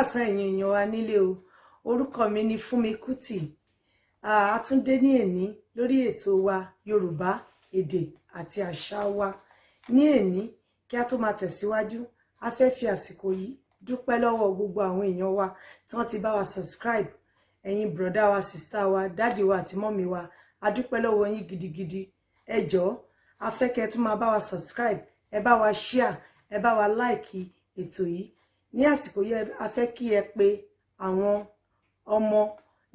káàsán ẹ̀yin èèyàn wa nílé o. Orúkọ mi ni Fúnmi Kútì. A tún dé ní èní lórí ètò wa Yorùbá èdè àti àṣà wa. Ní èní kí a tó máa tẹ̀síwájú, a fẹ́ fi àsìkò yìí dúpẹ́ lọ́wọ́ gbogbo àwọn èèyàn wa tí wọ́n ti bá wa subscribe. Ẹ̀yin brọ̀dá wa, sìstá wa, dáàdì wa àti mọ́mì wa, a dúpẹ́ lọ́wọ́ yín gidigidi. Ẹ jọ̀ọ́, a fẹ́ kẹ́ tún máa bá wa subscribe, ẹ bá wa share, ẹ bá wa like ètò yìí. Ní àsìkò yìí a fẹ́ kí ẹ pé àwọn ọmọ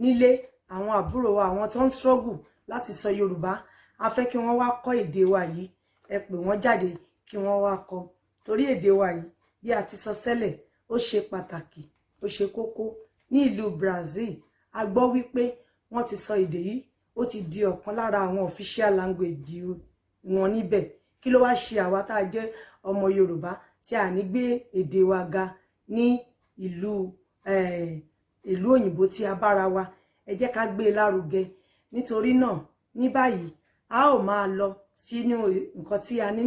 nílé, àwọn àbúrò wa, àwọn tó ń struggle láti sọ Yorùbá. A fẹ́ kí wọ́n wá kọ́ èdè wa yìí. Ẹ pè wọ́n jáde kí wọ́n wá kọ́. Torí èdè wa yìí, bí a ti sọ sẹ́lẹ̀, ó ṣe pàtàkì, ó ṣe kókó. Ní ìlú Brazil, a gbọ́ wípé wọ́n ti sọ èdè yìí, ó ti di ọ̀kan lára àwọn official language wọn níbẹ̀. Kí ló wá ṣe àwa tá a jẹ́ ọmọ Yorùbá tí a ní gbé èdè wa ga ní ìlú òyìnbó tí a bára wa? Ẹ jẹ́ ká gbé e lárugẹ. Nítorí náà, ní báyìí a ó máa lọ sínú nǹkan tí a ní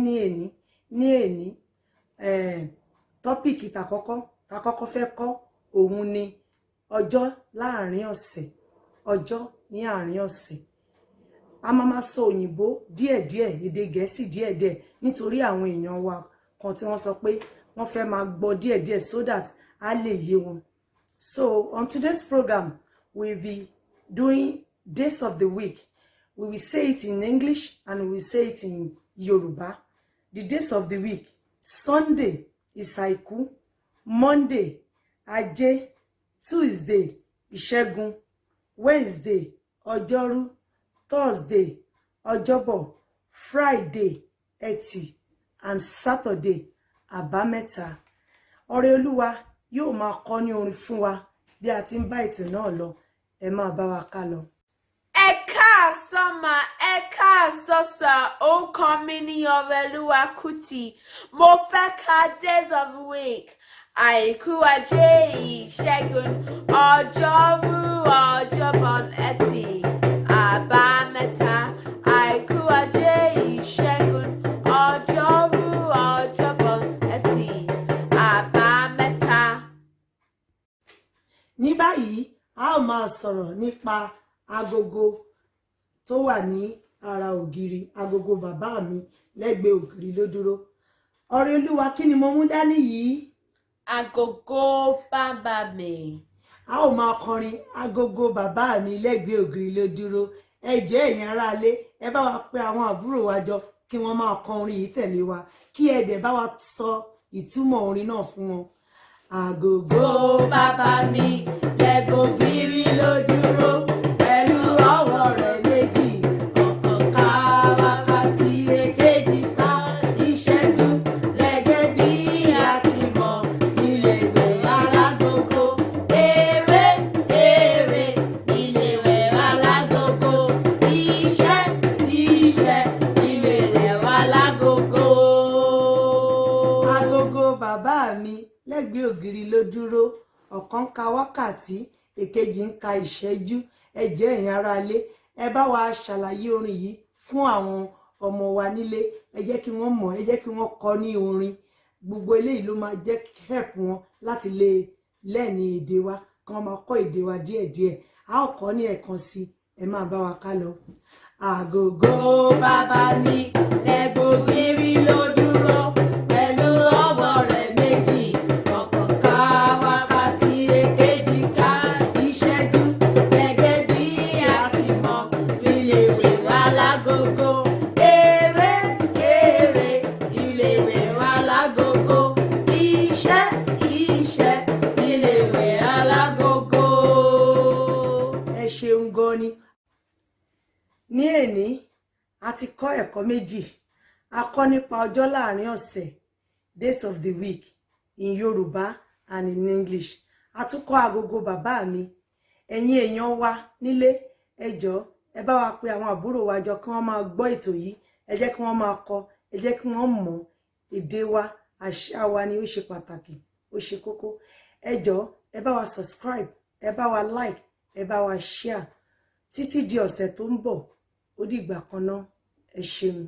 ní èní. Tọ́pìkì tá kọ́kọ́ fẹ́ kọ́ òun ni ọjọ́ láàrin ọ̀sẹ̀. Ọjọ́ ní àárín ọ̀sẹ̀. A máa sọ òyìnbó díẹ̀díẹ̀, èdè Gẹ̀ẹ́sì díẹ̀díẹ̀, nítorí àwọn èèyàn wa kan tí wọ́n sọ pé wọ́n fẹ́ máa gbọ́ díẹ̀díẹ̀ so that a lè yé wọn. So on today's program, we'll be doing days of the week. We will say it in English and we will say it in Yoruba. The days of the week: Sunday is Àìkú, Monday Ajé, Tuesday Ìṣẹ́gun, Wednesday Ọjọ́rú, Thursday Ọjọ́bọ̀, Friday Ẹtì, and Saturday Àbámẹ́ta. Ọrẹ Olúwa yóò máa kọ ní orin fún wa bí a ti ń bá ètò náà lọ. Ẹ máa bá wa ká lọ. Ẹ káàsán mà, ẹ káàsán sà, orúkọ mi ni Ọrẹolúwa Kútì. Mo fẹ́ ka days of the week: Àìkú, Ajé, Ìṣẹ́gun, Ọjọ́rú, Ọjọ́bọ̀, Ẹtì, Àbámẹ́ta. Àìkú, Ajé, Ìṣẹ́gun, Ọjọ́rú, Ọjọ́bọ̀, Ẹtì, Àbámẹ́ta. Ní báyìí a ó máa sọ̀rọ̀ nípa agogo tó wà ní ara ògiri. Agogo bàbá mi lẹ́gbẹ̀ẹ́ ògiri ló dúró. Ọrẹ Olúwa, kí ni mo mú dání yìí? Agogo bàbá mi. A ó máa kọrin agogo bàbá mi lẹ́gbẹ̀ẹ́ ògiri ló dúró. Ẹ jẹ́ ẹ̀yin aráalé, ẹ bá wa pè àwọn àbúrò wa jọ kí wọ́n máa kọ orin yìí tẹ̀lé wa, kí ẹ dẹ̀ bá wa sọ ìtumọ̀ orin náà fún wọn. Agogo bàbá mi lẹ́gbẹ̀ẹ́ ògiri ló dúró, pẹ̀lú ọwọ́ rẹ̀ méjì, ọ̀kan ká wákàtí, èkejì ká ìṣẹ́jú. Gẹ́gẹ́ bí a ti mọ̀ níléèwé alágogo, eré níléèwé alágogo, iṣẹ́ níléèwé alágogo. Agogo bàbá mi lẹ́gbẹ̀ẹ́ ògiri ló dúró, ọ̀kan ka wákàtí, èkejì ń ka ìṣẹ́jú. Ẹ jẹ́ ẹ̀yin aráalé, ẹ bá wa ṣàlàyé orin yìí fún àwọn ọmọ wa nílé. Ẹ jẹ́ kí wọ́n mọ̀, ẹ jẹ́ kí wọ́n kọ ní orin. Gbogbo eléyìí ló máa jẹ́ help wọn láti lè lẹ́ẹ̀ni èdè wa, kí wọ́n máa kọ́ èdè wa díẹ̀díẹ̀. A ó kọ́ ní ẹ̀kan sí, ẹ máa bá wa ká lọ. Agogo bàbá mi lẹ́gbẹ̀ẹ́ ògiri ló dúró, pẹ̀lú ọwọ́ rẹ̀ méjì, ọ̀kan ká wákàtí, èkejì ká ìṣẹ́jú. Gẹ́gẹ́ bí a ti mọ̀ níléèwé alágogo, eré níléèwé alágogo, iṣẹ́ níléèwé alágogo. Ẹ ṣeun gan ni. Ní èní a ti kọ́ ẹ̀kọ́ méjì. A kọ́ nípa ọjọ́ láàrin ọ̀sẹ̀, days of the week, in Yoruba and in English. A tún kọ́ agogo bàbá mi. Ẹ̀yin èèyàn wa nílé, ẹ jọ̀ọ́ ẹ bá wa pè àwọn àbúrò wa jọ kí wọ́n máa gbọ́ ètò yìí. Ẹ jẹ́ kí wọ́n máa kọ́, ẹ jẹ́ kí wọ́n mọ̀ èdè wa, àṣà wa ni ó ṣe pàtàkì, ó ṣe kókó. Ẹ jọ̀ọ́ ẹ bá wa subscribe, ẹ bá wa like, ẹ bá wa share. Títí di ọ̀sẹ̀ tó ń bọ̀, ó dìgbà kan náà. Ẹ ṣeun.